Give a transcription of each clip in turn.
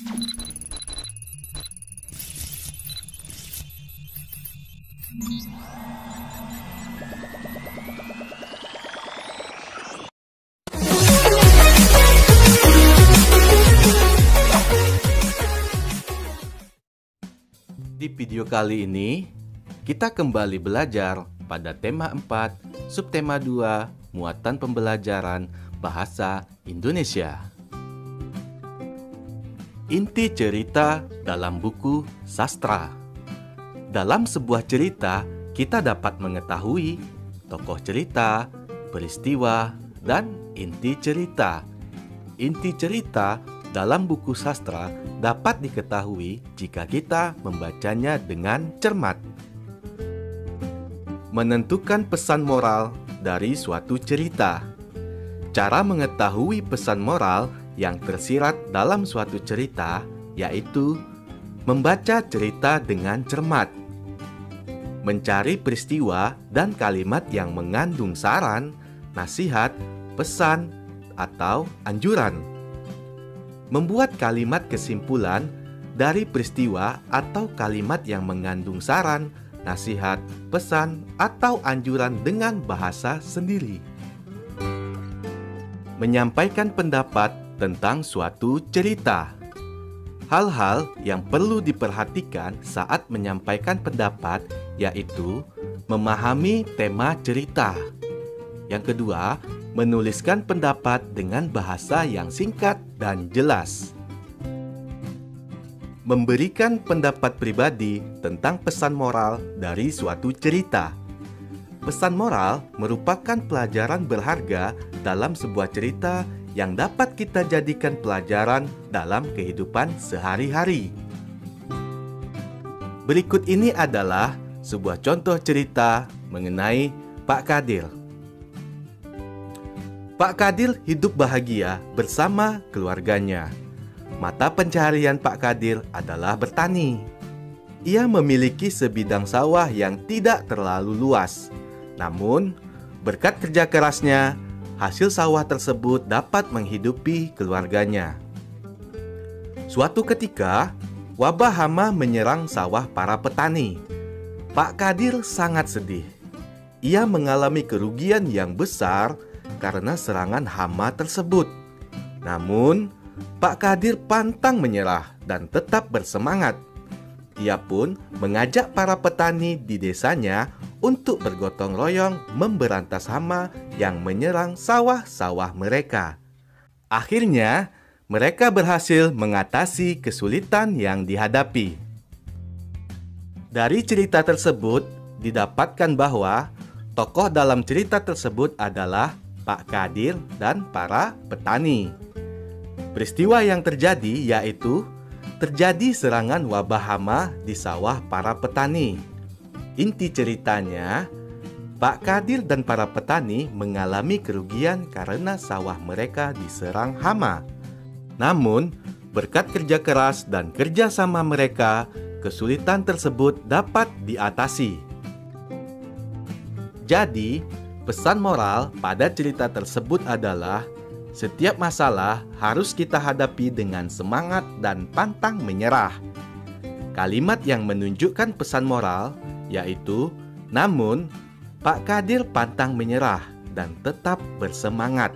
Di video kali ini, kita kembali belajar pada tema 4, subtema 2, muatan pembelajaran bahasa Indonesia. Inti cerita dalam buku sastra. Dalam sebuah cerita, kita dapat mengetahui tokoh cerita, peristiwa, dan inti cerita. Inti cerita dalam buku sastra dapat diketahui jika kita membacanya dengan cermat. Menentukan pesan moral dari suatu cerita. Cara mengetahui pesan moral yang tersirat dalam suatu cerita yaitu membaca cerita dengan cermat, mencari peristiwa dan kalimat yang mengandung saran, nasihat, pesan, atau anjuran, membuat kalimat kesimpulan dari peristiwa atau kalimat yang mengandung saran, nasihat, pesan, atau anjuran dengan bahasa sendiri. Menyampaikan pendapat tentang suatu cerita. Hal-hal yang perlu diperhatikan saat menyampaikan pendapat yaitu memahami tema cerita. Yang kedua, menuliskan pendapat dengan bahasa yang singkat dan jelas. Memberikan pendapat pribadi tentang pesan moral dari suatu cerita. Pesan moral merupakan pelajaran berharga dalam sebuah cerita yang dapat kita jadikan pelajaran dalam kehidupan sehari-hari. Berikut ini adalah sebuah contoh cerita mengenai Pak Kadir. Pak Kadir hidup bahagia bersama keluarganya. Mata pencaharian Pak Kadir adalah bertani. Ia memiliki sebidang sawah yang tidak terlalu luas. Namun, berkat kerja kerasnya, hasil sawah tersebut dapat menghidupi keluarganya. Suatu ketika, wabah hama menyerang sawah para petani. Pak Kadir sangat sedih. Ia mengalami kerugian yang besar karena serangan hama tersebut. Namun, Pak Kadir pantang menyerah dan tetap bersemangat. Ia pun mengajak para petani di desanya untuk bergotong royong memberantas hama yang menyerang sawah-sawah mereka. Akhirnya, mereka berhasil mengatasi kesulitan yang dihadapi. Dari cerita tersebut, didapatkan bahwa tokoh dalam cerita tersebut adalah Pak Kadir dan para petani. Peristiwa yang terjadi yaitu terjadi serangan wabah hama di sawah para petani. Inti ceritanya, Pak Kadir dan para petani mengalami kerugian karena sawah mereka diserang hama. Namun, berkat kerja keras dan kerjasama mereka, kesulitan tersebut dapat diatasi. Jadi, pesan moral pada cerita tersebut adalah setiap masalah harus kita hadapi dengan semangat dan pantang menyerah. Kalimat yang menunjukkan pesan moral yaitu, namun Pak Kadir pantang menyerah dan tetap bersemangat.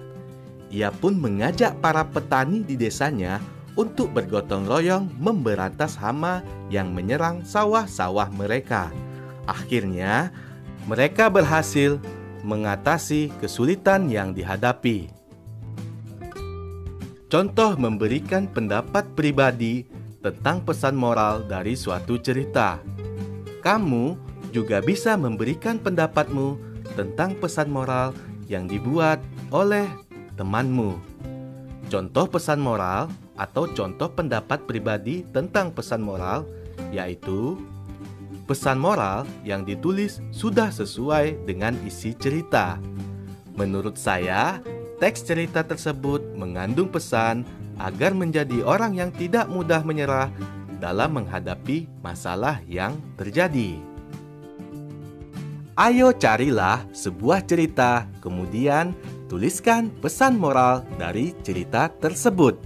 Ia pun mengajak para petani di desanya untuk bergotong royong memberantas hama yang menyerang sawah-sawah mereka. Akhirnya, mereka berhasil mengatasi kesulitan yang dihadapi. Contoh memberikan pendapat pribadi tentang pesan moral dari suatu cerita. Kamu juga bisa memberikan pendapatmu tentang pesan moral yang dibuat oleh temanmu. Contoh pesan moral atau contoh pendapat pribadi tentang pesan moral yaitu pesan moral yang ditulis sudah sesuai dengan isi cerita. Menurut saya, teks cerita tersebut mengandung pesan agar menjadi orang yang tidak mudah menyerah dalam menghadapi masalah yang terjadi. Ayo carilah sebuah cerita, kemudian tuliskan pesan moral dari cerita tersebut.